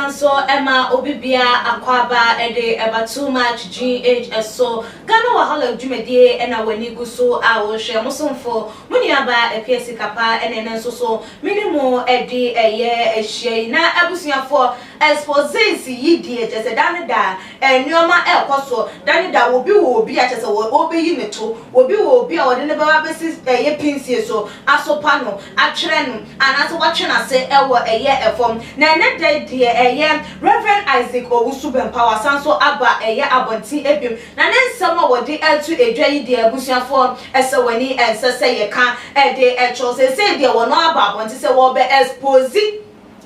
sanso Emma Obibia Akwaba ede eba too much GHS so Ghana wahala dwumedie ena wani gu so a wo hwe mosomfo muni aba epiesi kapa enen so minimum ede eye ehye na abusuafo exposes yidie jese danida enoma ekoso danida obi wo obi a jese wo obeyi neto obi wo obi a wode ne baba besi eye pinsie so asopa no atwere no anaso watwe na se ewo eye efom na ene de eye Reverend Isaac Owusu Bempower sanso aba eye abonti ebim na ne nsem a wode etu edwa yi de abusuafo esewani ensese ye ka de echo se de wo no aba abonti se wo be expose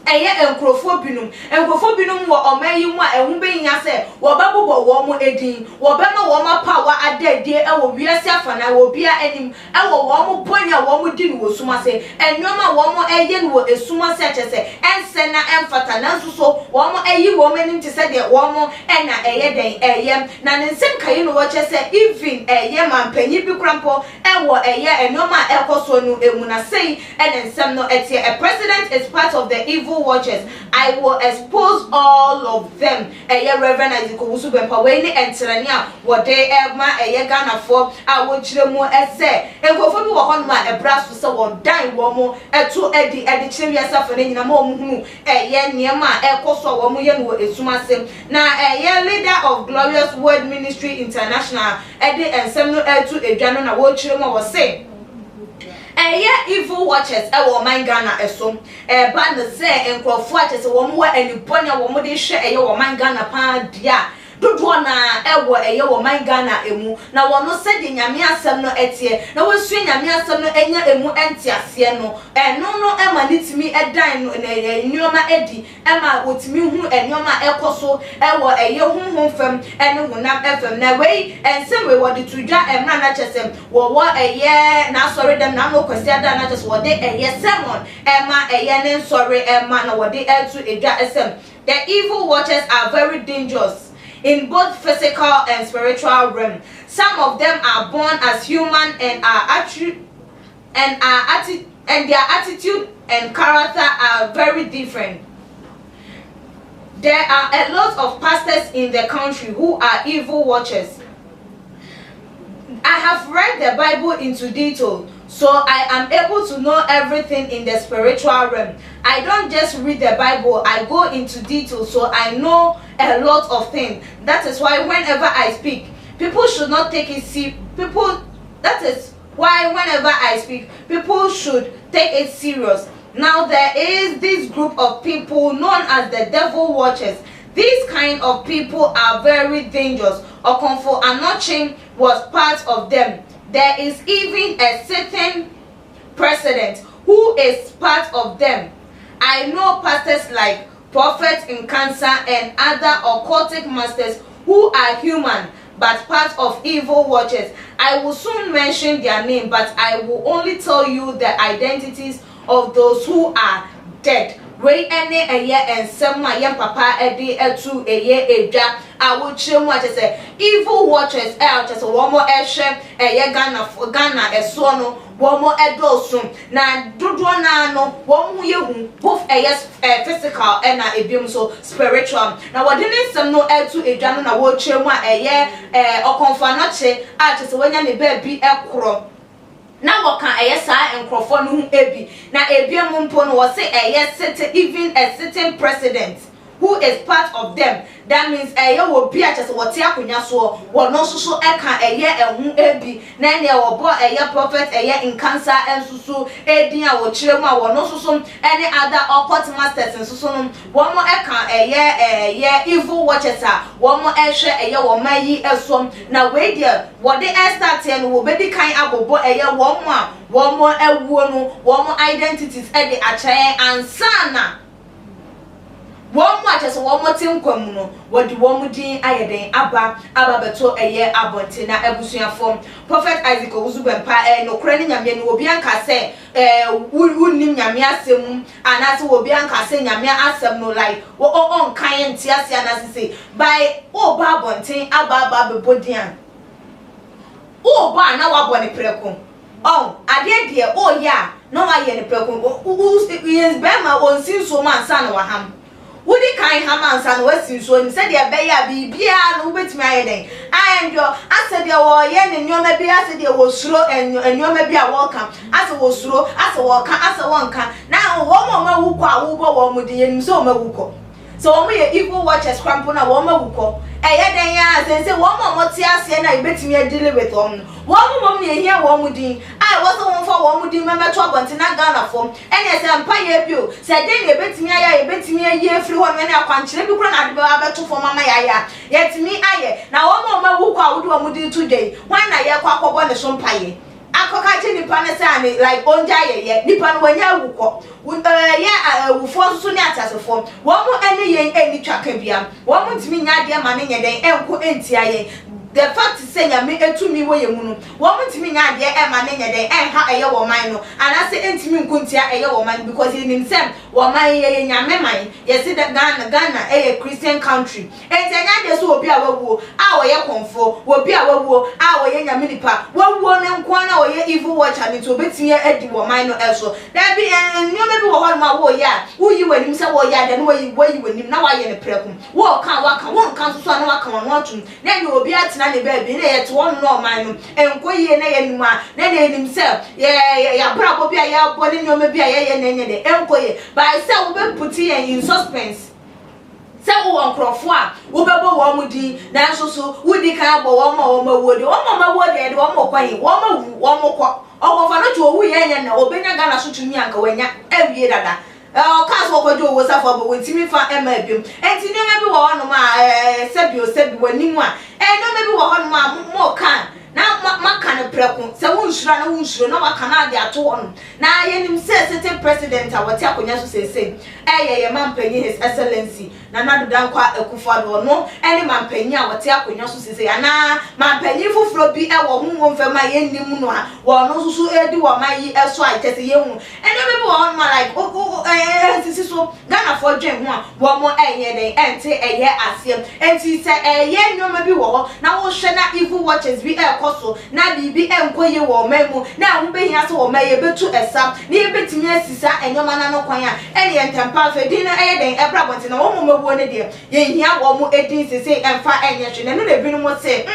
eye enkrofo binum wo omayi mu a ehu beyinya se wo babubo wo mu edin wo be no wo ma power adade ewo wiase afana wo bia anim ewo wo mu ponya wo mu din wo suma se enwoma wo mu eye no esuma se chese ense na emfata na nsuso wo mu eyi wo manim ti se de wo mu ena eye den eye na nsem kai no wo chese even eye mampanyi bi krampo ewo eye enwoma ekoso no emu na sei ensem no etie a president is part of the evil watchers. I will expose all of them. Reverend Isaac Owusu Bempower we ni entrania wo de ma Ghana for a wo kire mu ese enkofo bi wo ho ma ebra so se wo dan wo mu eto edi kire wiasa fa nyina ma omuhunu niema ekoso wo mu ye no esumasem na leader of Glorious Word Ministry International ensem no eto edwa no na wo kire mu wo se evil watchers ewo man Ghana eso ba no se enkrofo atese wo mo aniponya wo mo de hwe wo man Ghana pa dia dodo na ewo wo man Ghana emu na wo no se de nyame asem no etie na wo sue nyame asem no enya emu entiase no no ema nitimi edan no nyoma edi ema wotimi hu enyoma ekoso ewo honhom fam ene hunam fm na wei ensem we wodi tudwa emra na chesem wo na sorry dem na no kwasi ada na chesem wodi sermon ema ne sorry ema na wodi etu edwa esem. The evil watchers are very dangerous in both physical and spiritual realm. Some of them are born as human and their attitude and character are very different. There are a lot of pastors in the country who are evil watchers. I have read the Bible into detail, so I am able to know everything in the spiritual realm. I don't just read the Bible, I go into detail, so I know a lot of things. That is why whenever I speak, people should not take it serious. That is why whenever I speak, people should take it serious. Now there is this group of people known as the devil watchers. These kind of people are very dangerous. Okonfo Anokye was part of them. There is even a certain president who is part of them. I know pastors like Prophet in Cancer and other occultic masters who are human but part of evil watchers. I will soon mention their name, but I will only tell you the identities of those who are dead. We ene ensem ma yem papa ede etu edwa awo kire mu atese evil watchers atese wo mo ehwe Ghana eso no wo mo edosun na dodo na no wo mu yehu both physical and ebiem so spiritual na wode ne nsem no etu edwa no na wo kire mu Okonfo Anokye atese wanya ne ba bi ekro na woka saa enkrofo no hu ebi na ebiem mpo no wo se even a certain president who is part of them. That means wo bi a chese wo te akonya so wo no so eka ehu ebi na ne wo bo prophet in Cancer ensusu edin a wo kire mu a wo no so any other occult masters ensusu no wo mo eka evil watchers a wo mo ehwe wo mayi esom na we there wo de start no wo bedi kan abobo wo mo ewuo no wo mo identities de akyere ansana one watch as one more team communo, what the one din ayeden aba beto abontina ebusuya form. Prophet Isaac Owusu Bempower no krani nyame no obi anka se wunnim nyame asem anase obi anka se nyame asem no like wo on kan ntiase anase say by oba abontin aba bebodian oba na wa bone preko ade de o ya no wa ye ne preko yes bema on sin so man san wa ham Woody kind Hammans and Western so and said, "Beya be no bit my day." I and your I said, "Your yen and your maybe I said you was slow and your maybe a welcome as a was slow as a walker as a one can now one more who call one with the end so wuko. So we equal watchers crampon a woman wuko. And say one more tears and I bet me a deal with one. One more here one with I was one for one with the member trouble and not Ghana form. And yes, I'm paying you. Said then you bet me a year through one when I can't sleep at the to for Mamma Yaya. Yet me I now one more who I would want with you today. Why not your quack on the sun pie? Akokati ni panesani like onjaye ye nipa no wanya wuko ya wufo so ne atasefo wo mo ene yen eni twaka bia wo mo ntimi nya de ma ne nyeden enko entia ye the fact say ya me etumi wo ye mu no wo mo ntimi nya de e ma ne nyeden enha eye wo man no anase entimi nkontia eye wo man because in himself wo man ye nyame man ye see that Ghana a Christian country entanya de so obi a wawo a wo ye konfo obi a wawo a wo ye nyame nipa wawo ne nko na wo ye evil watcher ni to betimi edi wo man no eso da bi nyome bi wo ho ma wo ya wo yi wanim se wo ya de no wo yi wanim na wa ye ne prekum wo kan wa kan won kan so na wa kan won atum na ni obi atina ne baby na ye to won no man no enko ye na ye numa na ne nim se ya bra bo bi a ya bo ne nyome bi a ye na nye de enko ye by say wo be put in suspense. Say wo nkrofo a wo bebo wo mudi na nso so wudi kan bo wo ma wodi de wo ma kwan wo ma kwo ogofa no to wu ye nya na obenya Ghana so tumi anka wanya awie dada cars wo kwajo wo safo bo wentimi fa ema abim enti ne me bi wo no ma sebi wanimu a no me bi wo no ma mo kan na maka ne preku se wonhura na wonhuro na waka na ade ato won na yenim se sitting president a wote akonya so sese ye mampanyi his excellency na nadu dankwa Akufo-Addo no ene mampanyi a wote akonya so sese ana mampanyi fufuro bi wo hu won ma yenim no a wo no susu edi wo mayi eso a tese yehu ene be wo ma like sisi so Ghana for dwen ho a wo mo enye den ente eye asem enti se eye nyoma bi wo na wo hwe na evil watchers bi koso na bibi enkoye wo mamu na hu behia so wo maye betu esa na ebetimi asisa enyoma na no kwan a ene yentempa fe din na den ebra bonte na wo mo mabuo ne de ye hia wo mo edin sese emfa enye hwe na no na binu mo se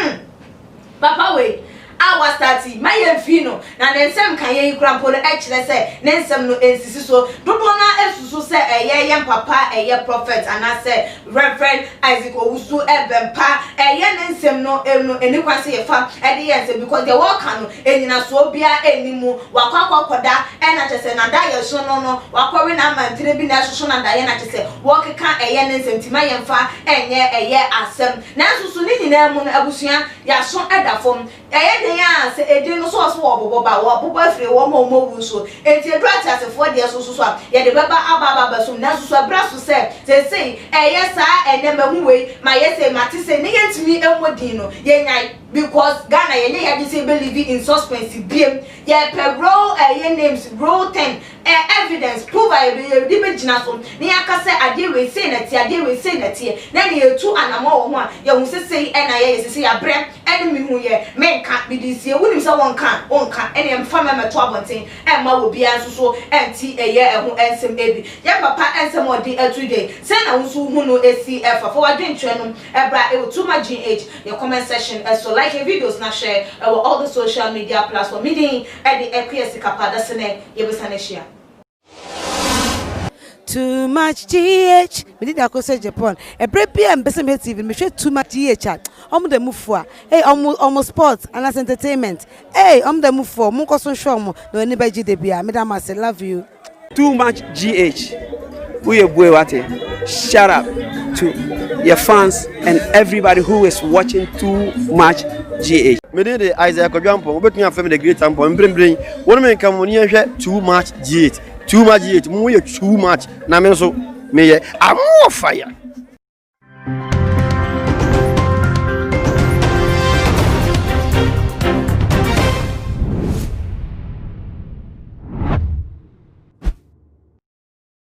papa we our starti my fino na nensem kan ye krampo no ekire se nensem no ensisi so dodo na esusu se eye papa eye prophet ana se Reverend Isaac Owusu ebempa eye nensem no eni kwase ye fa ede ye se because the work no enyina so bia enimu wakwakoda na chese na da ye so no wakore na mantre bi na so na da ye na chese work kan eye nensem ti ma ye fa enye eye asem na susu ni nyina mu no abusua ya so edafom eye ya se edin no so wo bobo ba wo bobo afre wo mo wu so enti edu atiasefo de so a ye de beba aba so na so abra so se eye sa ene mahu we ma ye se mate se ne yentimi emodin no ye nyai because Ghana ye ya dey say believe in suspense biem ye pebro ye names row 10 evidence prove ye di be gina so ne aka se ade we say na tie na ne etu anamo wo ho a ye hu sese na ye sese ya bre ene mi hu ye menka bi di sie wunim se wonka ene emfa me to abonten ma wo bia nso so enti eye ehu ensem ebi ye papa ensem odi atude se na nso hu no ACF for wadwentwe no ebra e too much GH your comment section so like your videos na share all the social media platform meeting at the EQS kapada sene yebusane share. Too much GH. Me did akose Japan. E prepare mbese TV. Me share too much GH. Omo de mufua. Hey, omo sports and as entertainment. Hey, omo de mufua. Mo ko so show mo. No any by GD bia. Me da ma say love you. Too much GH. We boy wate. Shout out to your fans and everybody who is watching Too Much GH. Me dey the Isaac Odwampo. Obetun afem the great ampo. Mbrembrem. Wonu me nka mo ni hwe Too Much GH. Too much GH. Mo ye too much. Na me so me ye amo fire.